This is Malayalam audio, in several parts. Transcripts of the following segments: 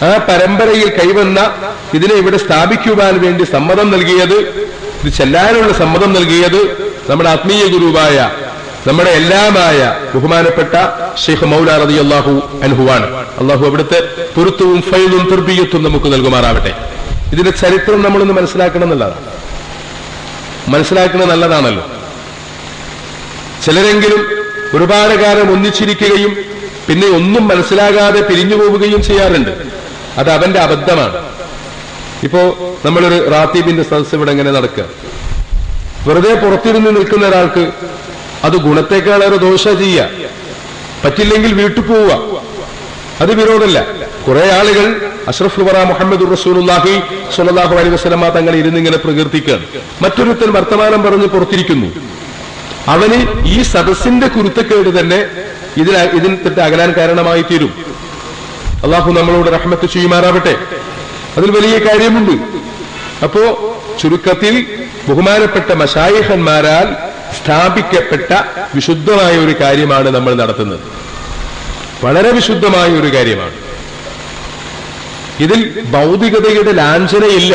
ആ പരമ്പരയിൽ കൈവന്ന ഇതിനെ ഇവിടെ സ്ഥാപിക്കുവാൻ വേണ്ടി സമ്മതം നൽകിയത്, ഇത് ചെല്ലാനുള്ള സമ്മതം നൽകിയത് നമ്മുടെ ആത്മീയ ഗുരുവായ, നമ്മുടെ എല്ലാമായ ബഹുമാനപ്പെട്ട ഷെയ്ഖ് മൗല റളിയല്ലാഹു അൻഹുവാണ്. അള്ളാഹു അവിടുത്തെ പൊരുത്തവും ഫൈലും തർബിയത്തും നമുക്ക് നൽകുമാറാവട്ടെ. ഇതിന്റെ ചരിത്രം നമ്മളൊന്ന് മനസ്സിലാക്കണം എന്നുള്ളതാണ്. മനസ്സിലാക്കുന്നത് നല്ലതാണല്ലോ. ചിലരെങ്കിലും ഒരുപാട് കാലം ഒന്നിച്ചിരിക്കുകയും പിന്നെ ഒന്നും മനസ്സിലാകാതെ പിരിഞ്ഞു പോവുകയും ചെയ്യാറുണ്ട്. അത് അവന്റെ അബദ്ധമാണ്. ഇപ്പോ നമ്മളൊരു റാത്തീബിന്റെ സദസ്സ് ഇവിടെ എങ്ങനെ നടക്കുക, വെറുതെ പുറത്തിരുന്ന് നിൽക്കുന്ന ഒരാൾക്ക് അത് ഗുണത്തെക്കാളേറെ ദോഷ ചെയ്യുക. പറ്റില്ലെങ്കിൽ വീട്ടിൽ പോവുക, അത് വിരോധമല്ല. കുറെ ആളുകൾ അഷ്റഫുൽ വറ മുഹമ്മദുർ റസൂലുള്ളാഹി സ്വല്ലല്ലാഹു അലൈഹി വസല്ലമ തങ്ങൾ ഇരുന്നിങ്ങനെ പ്രകീർത്തിക്കുകയാണ്. മറ്റൊരുത്തൻ വർത്തമാനം പറഞ്ഞ് പുറത്തിരിക്കുന്നു. അവന് ഈ സദസ്സിന്റെ കുരുത്തക്കേട് തന്നെ ഇതിൽ തൊട്ട് അകലാൻ കാരണമായി തീരും. അള്ളാഹു നമ്മളോട് റഹ്മത്ത് ചെയ്യുമാറാവട്ടെ. അതിൽ വലിയ കാര്യമുണ്ട്. അപ്പോ ചുരുക്കത്തിൽ ബഹുമാനപ്പെട്ട മശായിഖന്മാരാൽ സ്ഥാപിക്കപ്പെട്ട വിശുദ്ധമായ ഒരു കാര്യമാണ് നമ്മൾ നടത്തുന്നത്. വളരെ വിശുദ്ധമായ ഒരു കാര്യമാണ്. ഇതിൽ ഭൗതികതയുടെ ലാഞ്ചനയില്ല.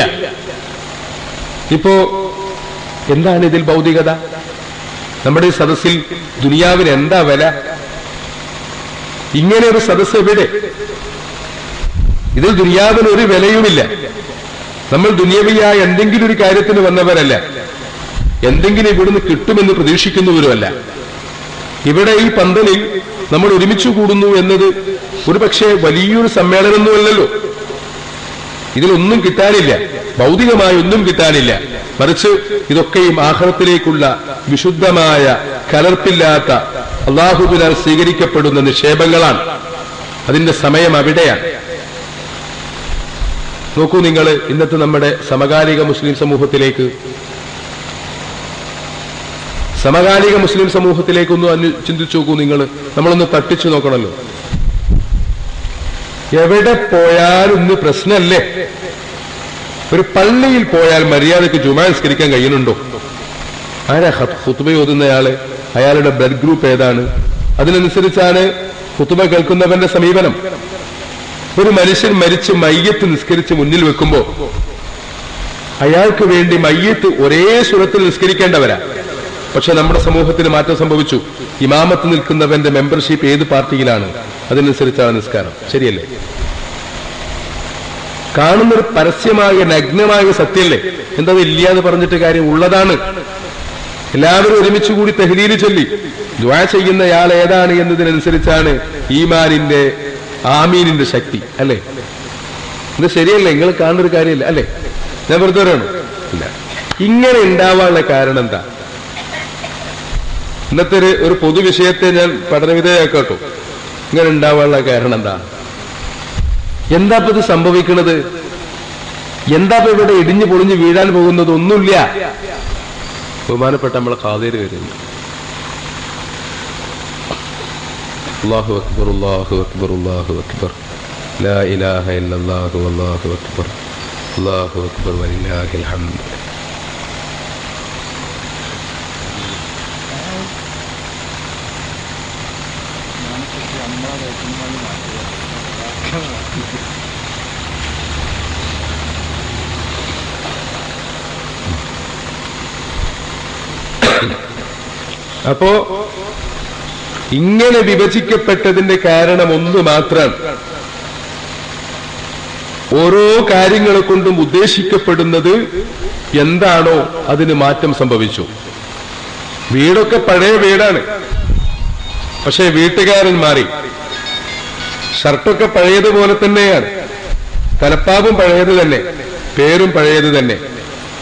ഇപ്പോ എന്താണ് ഇതിൽ ഭൗതികത? നമ്മുടെ ഈ സദസ്സിൽ ദുനിയാവിന് എന്താ വില? ഇങ്ങനെ ഒരു സദസ്സ് എവിടെ? ഇതിൽ ദുനിയാവിന് ഒരു വിലയുമില്ല. നമ്മൾ ദുനിയവിയായ എന്തെങ്കിലും ഒരു കാര്യത്തിന് വന്നവരല്ല, എന്തെങ്കിലും ഇവിടുന്ന് കിട്ടുമെന്ന് പ്രതീക്ഷിക്കുന്നവരുമല്ല. ഇവിടെ ഈ പന്തലിൽ നമ്മൾ ഒരുമിച്ച് കൂടുന്നു എന്നത് ഒരു പക്ഷേ വലിയൊരു സമ്മേളനമൊന്നുമല്ലല്ലോ. ഇതിലൊന്നും കിട്ടാനില്ല, ഭൗതികമായ ഒന്നും കിട്ടാനില്ല. മറിച്ച് ഇതൊക്കെയും ആഖിറത്തിലേക്കുള്ള വിശുദ്ധമായ കലർപ്പില്ലാത്ത അല്ലാഹുവിനാൽ സ്വീകരിക്കപ്പെടുന്ന നിക്ഷേപങ്ങളാണ്. അതിന്റെ സമയം അവിടെയാണ്. നോക്കൂ നിങ്ങൾ, ഇന്നത്തെ നമ്മുടെ സമകാലിക മുസ്ലിം സമൂഹത്തിലേക്കൊന്ന് ചിന്തിച്ചു നോക്കൂ നിങ്ങൾ. നമ്മളൊന്ന് തട്ടിച്ചു നോക്കണല്ലോ. എവിടെ പോയാലും ഇന്ന് പ്രശ്നമല്ലേ? ഒരു പള്ളിയിൽ പോയാൽ മര്യാദക്ക് ജുമാ നിസ്കരിക്കാൻ കഴിയുന്നുണ്ടോ? ആരാ ഖുത്ബ ഓതുന്നയാള്? അയാളുടെ ബ്ലഡ് ഗ്രൂപ്പ് ഏതാണ്? അതിനനുസരിച്ചാണ് ഖുത്ബ കേൾക്കുന്നവന്റെ സമീപനം. ഒരു മനുഷ്യൻ മരിച്ച് മയ്യത്ത് നിസ്കരിച്ച് മുന്നിൽ വെക്കുമ്പോ അയാൾക്ക് വേണ്ടി മയ്യത്ത് ഒരേ സ്വരത്തിൽ നിസ്കരിക്കേണ്ടവരാ. പക്ഷെ നമ്മുടെ സമൂഹത്തിന് മാറ്റം സംഭവിച്ചു. ഇമാമത്ത് നിൽക്കുന്നവന്റെ മെമ്പർഷിപ്പ് ഏത് പാർട്ടിയിലാണ്, അതിനനുസരിച്ചാണ് നിസ്കാരം. ശരിയല്ലേ? കാണുന്നൊരു പരസ്യമായ നഗ്നമായ സത്യമല്ലേ? എന്താ ഇല്ല എന്ന് പറഞ്ഞിട്ട് കാര്യം? ഉള്ളതാണ്. എല്ലാവരും ഒരുമിച്ച് കൂടി തഹ്ലീല് ചൊല്ലി ദുആ ചെയ്യുന്നയാൾ ഏതാണ് എന്നതിനനുസരിച്ചാണ് ഈമാനിന്റെ ആമീനിന്റെ ശക്തി. അല്ലേ? ഇത് ശരിയല്ലേ? നിങ്ങൾ കാണുന്നൊരു കാര്യമല്ല അല്ലേ? ഞാൻ വെറുതെ പറയണോ? ഇല്ല. ഇങ്ങനെ ഉണ്ടാവാനുള്ള കാരണം എന്താ? ഇന്നത്തെ ഒരു പൊതുവിഷയത്തെ ഞാൻ പഠനവിധേയമാക്കട്ടോ. ഇങ്ങനെ ഉണ്ടാവാനുള്ള കാരണം എന്താ ഇത് സംഭവിക്കുന്നത്? എന്താ ഇവിടെ ഇടിഞ്ഞു പൊളിഞ്ഞു വീഴാൻ പോകുന്നത്? ഒന്നുമില്ല. ബഹുമാനപ്പെട്ട നമ്മളെ ഖാദിര് വരുന്നു. അല്ലാഹു അക്ബർ അല്ലാഹു അക്ബർ അല്ലാഹു അക്ബർ ലാ ഇലാഹ ഇല്ലല്ലാഹു വല്ലാഹു അക്ബർ അല്ലാഹു അക്ബർ വലില്ലാഹിൽ ഹംദ്. അപ്പോ ഇങ്ങനെ വിഭജിക്കപ്പെട്ടതിന്റെ കാരണം ഒന്ന് മാത്രം. ഓരോ കാര്യങ്ങളെ കൊണ്ടും ഉദ്ദേശിക്കപ്പെടുന്നത് എന്താണോ അതിന് മാറ്റം സംഭവിച്ചു. വീടൊക്കെ പഴയ വീടാണ്, പക്ഷെ വീട്ടുകാരൻ മാറി. ഷർട്ടൊക്കെ പഴയതുപോലെ തന്നെയാണ്, തലപ്പാവും പഴയത് തന്നെ, പേരും പഴയത് തന്നെ,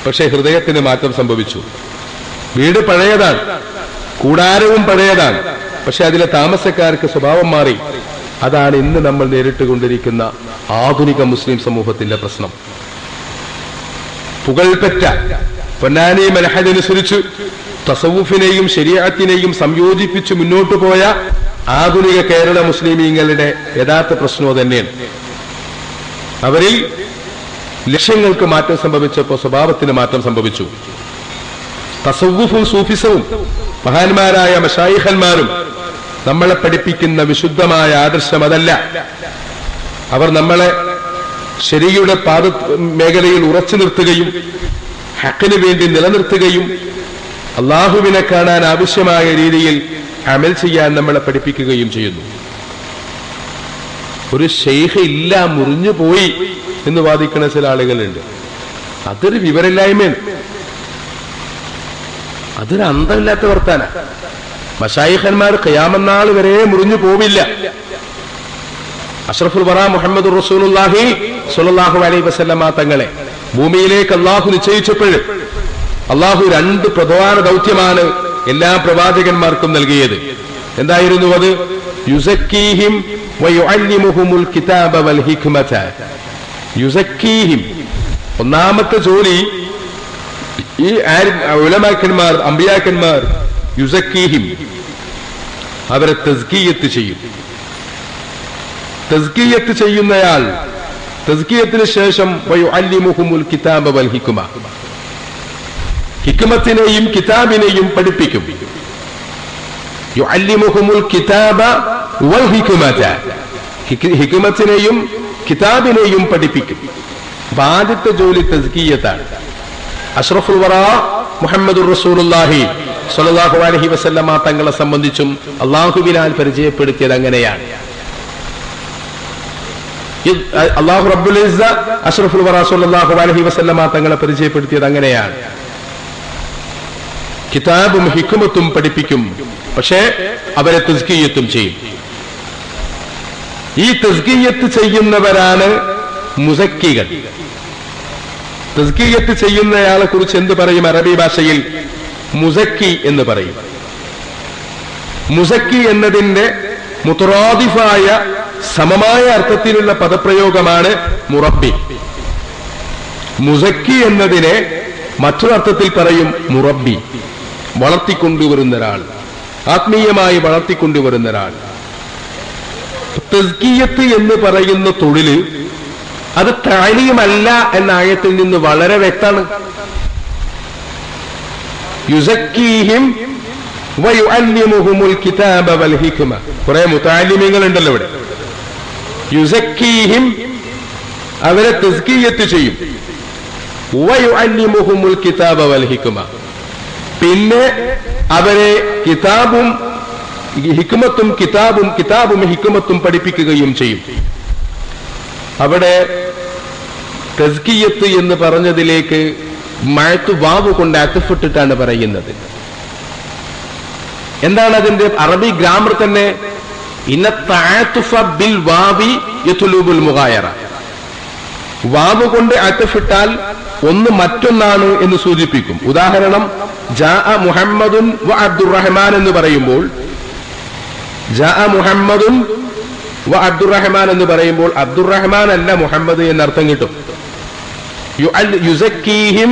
പക്ഷെ ഹൃദയത്തിന് മാറ്റം സംഭവിച്ചു. വീട് പഴയതാണ്, കൂടാരവും പഴയതാണ്, പക്ഷെ അതിലെ താമസക്കാർക്ക് സ്വഭാവം മാറി. അതാണ് ഇന്ന് നമ്മൾ നേരിട്ടുകൊണ്ടിരിക്കുന്ന ആധുനിക മുസ്ലിം സമൂഹത്തിന്റെ പ്രശ്നം. പുകൾപെറ്റ പൊന്നാനി മനഹജനുസരിച്ച് തസവുഫിനെയും ശരീഅത്തിനെയും സംയോജിപ്പിച്ച് മുന്നോട്ടു പോയ ആധുനിക കേരള മുസ്ലിമീങ്ങളുടെ യഥാർത്ഥ പ്രശ്നവും തന്നെയാണ്. അവരിൽ ലക്ഷ്യങ്ങൾക്ക് മാറ്റം സംഭവിച്ചപ്പോൾ സ്വഭാവത്തിന് മാറ്റം സംഭവിച്ചു. തസവുഫും സൂഫിസവും മഹാന്മാരായ മശായിഖന്മാരും നമ്മളെ പഠിപ്പിക്കുന്ന വിശുദ്ധമായ ആദർശം അതല്ല. അവർ നമ്മളെ ശരിയുടെ പാദ മേഖലയിൽ ഉറച്ചു നിർത്തുകയും ഹക്കിന് വേണ്ടി നിലനിർത്തുകയും അള്ളാഹുവിനെ കാണാൻ ആവശ്യമായ രീതിയിൽ അമൽ ചെയ്യാൻ നമ്മളെ പഠിപ്പിക്കുകയും ചെയ്യുന്നു. ഒരു ശൈഖ് ഇല്ല, മുറിഞ്ഞു പോയി എന്ന് വാദിക്കുന്ന ചില ആളുകളുണ്ട്. അതൊരു വിവരമില്ലായ്മയാണ്, അതൊരു അന്തമില്ലാത്ത വർത്താന. മശായിഖന്മാർ ഖിയാമത്ത് വരെ മുറിഞ്ഞു പോവില്ല. അഷ്റഫുൽ വറ മുഹമ്മദ് റസൂലുള്ളാഹി സ്വല്ലല്ലാഹു അലൈഹി വസല്ലമ തങ്ങളെ ഭൂമിയിലേക്ക് അള്ളാഹു നിശ്ചയിച്ചപ്പോൾ അള്ളാഹു 2 പ്രധാന ദൗത്യമാണ് എല്ലാ പ്രവാചകന്മാർക്കും നൽകിയത്. എന്തായിരുന്നു അത്? യുസക്കീഹിം വയുഅല്ലിമുഹുമുൽ കിതാബ വൽ ഹിക്മത. യുസക്കീഹിം, ഒന്നാമത്തെ ജോലി ഈ ഉലമാക്കന്മാർ, അമ്പിയാക്കന്മാർ, യുസക്കീഹിം, അവരെ തസ്കിയത്ത് ചെയ്യും. തസ്കിയത്ത് ചെയ്യുന്നയാൾ, തസ്കിയത്തിന് ശേഷം വയുഅല്ലിമുഹുമുൽ കിതാബ വൽ ഹിക്മ, ഹിക്മത്തിനെയും കിതാബിനെയും പഠിപ്പിക്കും. യുഅല്ലിമുഹുമുൽ കിതാബ വൽ ഹിക്മത, ഹിക്മത്തിനെയും കിതാബിനെയും പഠിപ്പിക്കും. ആദ്യത്തെ ജോലി തസ്കിയത്താണ്. അഷ്റഫുൽ വറ മുഹമ്മദുർ റസൂലുള്ളാഹി സ്വല്ലല്ലാഹു അലൈഹി വസല്ലമ തങ്ങളെ സംബന്ധിച്ചും അള്ളാഹുവിനാൽ പരിചയപ്പെടുത്തിയത് അങ്ങനെയാണ്. അള്ളാഹു റബ്ബുൽ ഇസ്സ അഷ്റഫുൽ വറ സ്വല്ലല്ലാഹു അലൈഹി വസല്ലമ തങ്ങളെ പരിചയപ്പെടുത്തിയത് അങ്ങനെയാണ്. കിതാബും ഹിക്മത്തും പഠിപ്പിക്കും, പക്ഷേ അവരെ തസ്കിയത്തും ചെയ്യും. ഈ തസ്കിയത്ത് ചെയ്യുന്നവരാണ് മുസക്കികൾ. തസ്കിയത്ത് ചെയ്യുന്നയാളെ കുറിച്ച് എന്ത് പറയും? അറബി ഭാഷയിൽ മുസക്കി എന്ന് പറയും. മുസക്കി എന്നതിന്റെ മുതറാദിഫായ സമമായ അർത്ഥത്തിലുള്ള പദപ്രയോഗമാണ് മുറബ്ബി. മുസക്കി എന്നതിനെ മറ്റൊരർത്ഥത്തിൽ പറയും മുറബ്ബി, വളർത്തിക്കൊണ്ടുവരുന്ന ഒരാൾ, ആത്മീയമായി വളർത്തിക്കൊണ്ടുവരുന്ന ഒരാൾ. തസ്കിയത്ത് എന്ന് പറയുന്ന തൊഴില് അത് താലീമല്ല എന്ന ആയത്തിൽ നിന്ന് വളരെ വ്യക്തമാണ്. യുസക്കീഹിം വയുഅല്ലിമുഹുമുൽ കിതാബ വൽ ഹിക്മ. കുറെ മുതഅല്ലിമീങ്ങൾ ഉണ്ടല്ലോ ഇവിടെ. യുസക്കീഹിം, അവരെ തസ്കിയത്ത് ചെയ്യും. വയുഅല്ലിമുഹുമുൽ കിതാബ വൽ ഹിക്മ, പിന്നെ അവരെ കിതാബും ഹിക്മത്തും കിതാബും ഹിക്മത്തും പഠിപ്പിക്കുകയും ചെയ്യും. അവിടെ തസ്കിയത്ത് എന്ന് പറഞ്ഞതിലേക്ക് മഴത്ത് വാവ് കൊണ്ട് അത്തഫിട്ടിട്ടാണ് പറയുന്നത്. എന്താണ് അതിന്റെ അറബി ഗ്രാമർ തന്നെ? ഇന്ന തഅത്തുഫ ബിൽ വാവി യത്ലുബുൽ മുഗായറ. വാവ് കൊണ്ട് അത്തഫിട്ടാൽ ഒന്ന് മറ്റൊന്നാണ് എന്ന് സൂചിപ്പിക്കും. ഉദാഹരണം, ജാഅ മുഹമ്മദുൻ വ അബ്ദുറഹ്മാൻ എന്ന് പറയുമ്പോൾ, ജാഅ മുഹമ്മദുൻ വ അബ്ദുറഹ്മാൻ എന്ന് പറയുമ്പോൾ അബ്ദുറഹ്മാൻ അല്ല മുഹമ്മദ് എന്നർത്ഥം കിട്ടും. യുസക്കീഹിം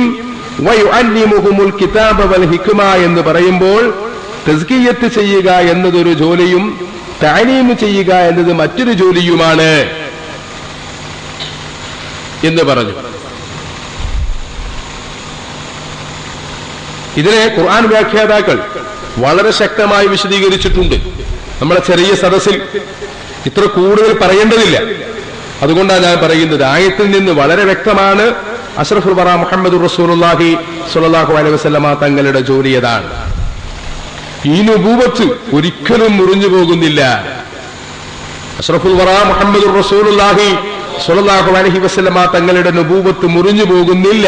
വയുഅല്ലിമുഹുമുൽ കിതാബ വൽ ഹിക്മ എന്ന് പറയുമ്പോൾ തസ്കിയത്ത് ചെയ്യുക എന്നതൊരു ജോലിയും തഅലീം ചെയ്യുക എന്നത് മറ്റൊരു ജോലിയുമാണ് എന്ന് പറഞ്ഞു. ഇതിനെ ഖുർആൻ വ്യാഖ്യാതാക്കൾ വളരെ ശക്തമായി വിശദീകരിച്ചിട്ടുണ്ട്. നമ്മളെ ചെറിയ സദസ്സിൽ ഇത്ര കൂടുതൽ പറയേണ്ടതില്ല, അതുകൊണ്ടാണ് ഞാൻ പറയുന്നത്. ആയത്തിൽ നിന്ന് വളരെ വ്യക്തമാണ് അഷ്റഫുൽ വറ മുഹമ്മദുർ റസൂലുള്ളാഹി സ്വല്ലല്ലാഹു അലൈഹി വസല്ലമ തങ്ങളുടെ ജോലി അതാണ്. ഈ നുബൂവത്ത് ഒരിക്കലും മുറിഞ്ഞു പോകുന്നില്ല. അഷ്റഫുൽ വറ മുഹമ്മദുർ റസൂലുള്ളാഹി സ്വല്ലല്ലാഹു അലൈഹി വസല്ലമ തങ്ങളുടെ നുബൂവത്ത് മുറിഞ്ഞു പോകുന്നില്ല.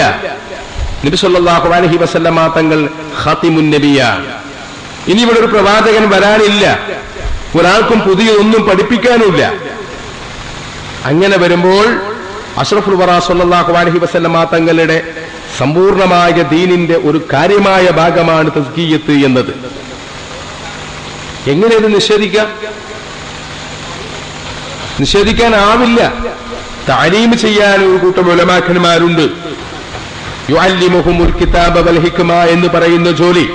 നബി സല്ലല്ലാഹു അലൈഹി വസല്ലമ തങ്ങൾ ഖാതിമുൻ നബിയാണ്. ഇനി ഇവിടെ ഒരു പ്രവാചകൻ വരാനില്ല, ഒരാൾക്കും പുതിയതൊന്നും പഠിപ്പിക്കാനുമില്ല. അങ്ങനെ വരുമ്പോൾ അഷ്റഫുൽ വറ സ്വല്ലല്ലാഹു അലൈഹി വസല്ലമ തങ്ങളുടെ സമ്പൂർണമായ ദീനിന്റെ ഒരു കാര്യമായ ഭാഗമാണ് തസ്കിയത്ത് എന്നത്. എങ്ങനെ ഇത് നിഷേധിക്കാനാവില്ല. തഅലീം ചെയ്യാൻ ഒരു കൂട്ടം ഉലമാക്കന്മാരുണ്ട്. യുഅല്ലിമുഹുമുൽ കിതാബ വൽ ഹിക്മ എന്ന് പറയുന്ന ജോലി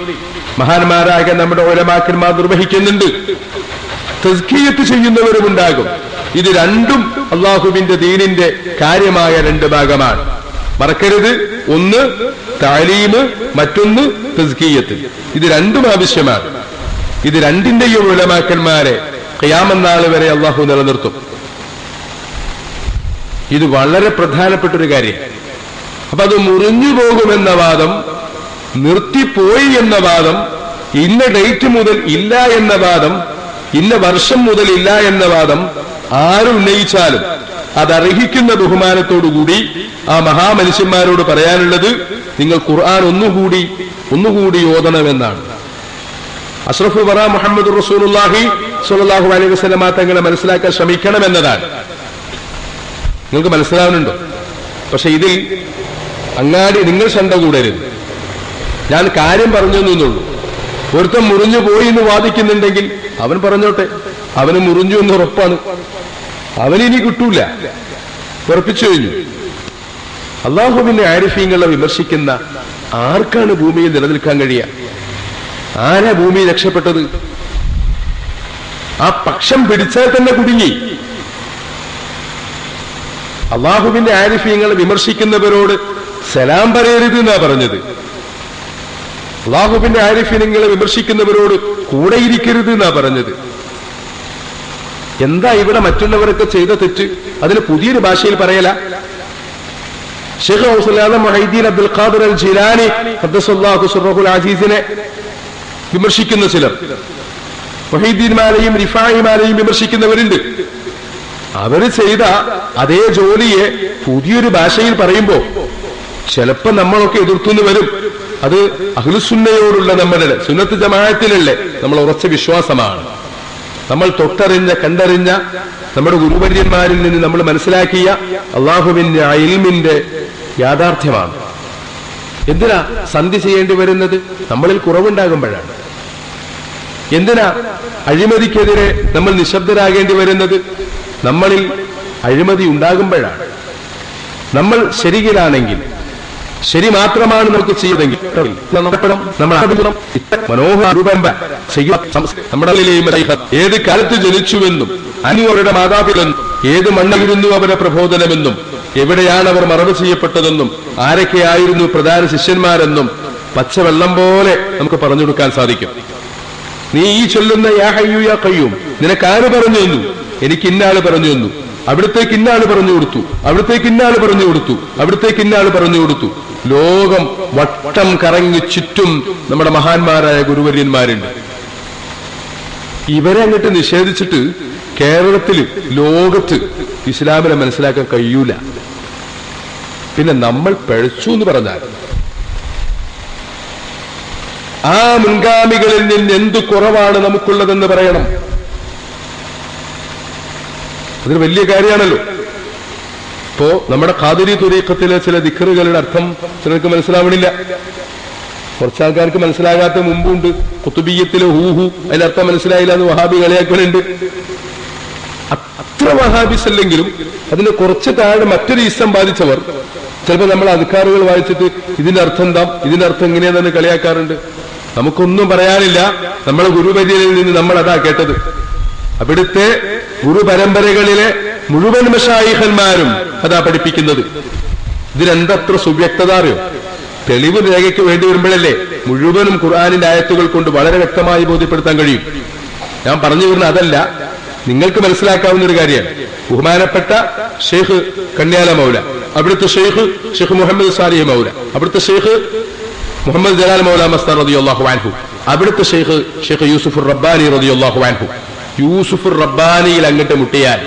മഹാന്മാരായ നമ്മുടെ ഉലമാക്കന്മാർ നിർവഹിക്കുന്നുണ്ട്. തസ്കിയത്ത് ചെയ്യുന്നവരുമുണ്ടാകും. ഇത് രണ്ടും അള്ളാഹുവിന്റെ ദീനിന്റെ കാര്യമായ 2 ഭാഗമാണ്. മറക്കരുത്, ഒന്ന് തഅലീം, മറ്റൊന്ന് തസ്കിയത്ത്. ഇത് രണ്ടും ആവശ്യമാണ്. ഇത് രണ്ടിന്റെയും ഉലമാക്കന്മാരെ ഖിയാമത്ത് നാൾ വരെ അള്ളാഹു നിലനിർത്തും. ഇത് വളരെ പ്രധാനപ്പെട്ടൊരു കാര്യം. അപ്പൊ അത് മുറിഞ്ഞു പോകുമെന്ന വാദം, നിർത്തിപ്പോയി എന്ന വാദം, ഇന്ന ഡേറ്റ് മുതൽ ഇല്ല എന്ന വാദം, ഇന്ന വർഷം മുതൽ ഇല്ല എന്ന വാദം ആരും ഉന്നയിച്ചാലും അതർഹിക്കുന്ന ബഹുമാനത്തോടുകൂടി ആ മഹാമനുഷ്യന്മാരോട് പറയാനുള്ളത് നിങ്ങൾ ഖുർആൻ ഒന്നുകൂടി ഓതണമെന്നാണ്. അഷ്റഫുൽ വറ മുഹമ്മദ് റസൂലുള്ളാഹി സ്വല്ലല്ലാഹു അലൈഹി വസല്ലമ തങ്ങളെ മനസ്സിലാക്കാൻ ശ്രമിക്കണമെന്നതാണ്. നിങ്ങൾക്ക് മനസ്സിലാവുന്നുണ്ടോ? പക്ഷെ ഇതിൽ അങ്ങാടി നിങ്ങൾ ശണ്ട കൂടരുത്. ഞാൻ കാര്യം പറഞ്ഞു എന്നുള്ളൂ. ഒരുത്തൻ മുറിഞ്ഞു പോയി എന്ന് വാദിക്കുന്നുണ്ടെങ്കിൽ അവൻ പറഞ്ഞോട്ടെ, അവന് മുറിഞ്ഞു എന്ന് ഉറപ്പാണ്, അവനിനി കിട്ടൂല, ഉറപ്പിച്ചു കഴിഞ്ഞു. അള്ളാഹുവിന്റെ ആരിഫീങ്ങളെ വിമർശിക്കുന്ന ആർക്കാണ് ഭൂമിയിൽ നിലനിൽക്കാൻ കഴിയുക? ആരാ ഭൂമി രക്ഷപ്പെട്ടത്? ആ പക്ഷം പിടിച്ചാൽ തന്നെ കുടുങ്ങി. അള്ളാഹുവിന്റെ ആരിഫീങ്ങളെ വിമർശിക്കുന്നവരോട് സലാം പറയരുത് എന്നാ പറഞ്ഞത്. അള്ളാഹുവിന്റെ ആരിഫീങ്ങളെ വിമർശിക്കുന്നവരോട് കൂടെയിരിക്കരുത് എന്നാ പറഞ്ഞത്. എന്താ ഇവിടെ മറ്റുള്ളവരൊക്കെ ചെയ്ത തെറ്റ്? അതിന് പുതിയൊരു ഭാഷയിൽ പറയല. ശൈഖ് ഔസുൽ മുഹൈദ്ദീൻ അബ്ദുൽ ഖാദിർ അൽ ജിലാനി ഖദ്ദസല്ലാഹു സിർറഹുൽ അസീസിനെ വിമർശിക്കുന്ന ചിലർ, മുഹൈദ്ദീൻമാരെയും റിഫായിമാരെയും വിമർശിക്കുന്നവരുണ്ട്. അവര് ചെയ്ത അതേ ജോലിയെ പുതിയൊരു ഭാഷയിൽ പറയുമ്പോ ചിലപ്പോ നമ്മളൊക്കെ എതിർത്തുനിന്ന് വരും. അത് അഹ്ലുസുന്നയോടുള്ള നമ്മുടെ സുന്നത്ത് ജമാഅത്തിലുള്ള നമ്മൾ ഉറച്ച വിശ്വാസമാണ്. നമ്മൾ തൊട്ടറിഞ്ഞ കണ്ടറിഞ്ഞ നമ്മുടെ ഗുരുവര്യന്മാരിൽ നിന്ന് നമ്മൾ മനസ്സിലാക്കിയ അള്ളാഹുവിന്റെ ഇൽമിന്റെ യാഥാർത്ഥ്യമാണ്. എന്തിനാ സന്ധി ചെയ്യേണ്ടി വരുന്നത്? നമ്മളിൽ കുറവുണ്ടാകുമ്പോഴാണ്. എന്തിനാ അഴിമതിക്കെതിരെ നമ്മൾ നിശബ്ദരാകേണ്ടി വരുന്നത്? നമ്മളിൽ അഴിമതി ഉണ്ടാകുമ്പോഴാണ്. നമ്മൾ ശരിയിലാണെങ്കിൽ, ശരി മാത്രമാണ് നമുക്ക് ചെയ്തെങ്കിൽ നമ്മുടെ ഏത് കാലത്ത് ജനിച്ചുവെന്നും അവരുടെ മാതാപിതാക്കളെന്നും ഏത് മണ്ണായിരുന്നു അവരുടെ പ്രബോധനമെന്നും എവിടെയാണ് അവർ മറവ് ചെയ്യപ്പെട്ടതെന്നും ആരൊക്കെയായിരുന്നു പ്രധാന ശിഷ്യന്മാരെന്നും പച്ചവെള്ളം പോലെ നമുക്ക് പറഞ്ഞു കൊടുക്കാൻ സാധിക്കും. നീ ഈ ചൊല്ലുന്ന യാ ഹയ്യു യാ ഖയ്യൂം നിനക്കാര് പറഞ്ഞു തന്നു? എനിക്ക് ഇന്നാള് പറഞ്ഞു തന്നു. അവിടത്തേക്ക് ഇന്നാള് പറഞ്ഞു കൊടുത്തു, അവിടത്തേക്ക് ഇന്നാള് പറഞ്ഞു കൊടുത്തു, അവിടത്തേക്ക് ഇന്നാള് പറഞ്ഞു കൊടുത്തു. ലോകം വട്ടം കറങ്ങി ചുറ്റും നമ്മുടെ മഹാന്മാരായ ഗുരുവര്യന്മാരുണ്ട്. ഇവരെ അങ്ങോട്ട് നിഷേധിച്ചിട്ട് കേരളത്തില് ലോകത്ത് ഇസ്ലാമിനെ മനസ്സിലാക്കാൻ കഴിയൂല. പിന്നെ നമ്മൾ പഴച്ചു എന്ന് പറഞ്ഞാൽ ആ മുൻഗാമികളിൽ നിന്ന് എന്ത് കുറവാണ് നമുക്കുള്ളതെന്ന് പറയണം. അതൊരു വലിയ കാര്യമാണല്ലോ. ഇപ്പോ നമ്മുടെ ഖാദിരി തുരീഖത്തിലെ ചില ദിക്റുകളുടെ അർത്ഥം ചിലർക്ക് മനസ്സിലാവണില്ല. കുറച്ചാൾക്കാർക്ക് മനസ്സിലാകാത്ത മുമ്പുണ്ട്. ഖുതുബിയ്യത്തിലെ ഹൂഹു അതിന്റെ അർത്ഥം മനസ്സിലായില്ല എന്ന് വഹാബി കളിയാക്കലുണ്ട്. അത്ര വഹാബിസ് അല്ലെങ്കിലും അതിന് കുറച്ച് താഴെ മറ്റൊരു ഇസം ബാധിച്ചവർ ചിലപ്പോൾ നമ്മൾ അദ്കാറുകൾ വായിച്ചിട്ട് ഇതിന്റെ അർത്ഥം എന്താ, ഇതിന്റെ അർത്ഥം എങ്ങനെയാണെന്ന് കളിയാക്കാറുണ്ട്. നമുക്കൊന്നും പറയാനില്ല. നമ്മളെ ഗുരുവര്യനിൽ നിന്ന് നമ്മൾ അതാ കേട്ടത്. അവിടുത്തെ ഗുരുപരമ്പരകളിലെ മുഴുവൻ മശായിഖന്മാരും അതാ പഠിപ്പിക്കുന്നത്. ഇതിനെന്തത്ര സുവ്യക്തത അറിയോ? തെളിവ് രേഖയ്ക്ക് വേണ്ടി വരുമ്പോഴല്ലേ മുഴുവനും ഖുർആനിന്റെ ആയത്തുകൾ കൊണ്ട് വളരെ വ്യക്തമായി ബോധ്യപ്പെടുത്താൻ കഴിയും. ഞാൻ പറഞ്ഞു വരുന്ന അതല്ല, നിങ്ങൾക്ക് മനസ്സിലാക്കാവുന്ന ഒരു കാര്യമാണ്. ബഹുമാനപ്പെട്ട ഷെയ്ഖ് കണ്യാല മൗല, അവിടുത്തെ ഷെയ്ഖ് മുഹമ്മദ് സാലിഹ് മൗല, അവിടുത്തെ ഷെയ്ഖ് മുഹമ്മദ് ജലാൽ മൗല മസ്താൻ റളിയല്ലാഹു അൻഹു, അവിടുത്തെ ഷെയ്ഖ് യൂസുഫ് റബ്ബാനി റളിയല്ലാഹു അൻഹു. യൂസുഫ് റബ്ബാനിയിൽ അങ്ങോട്ട് മുട്ടിയാൽ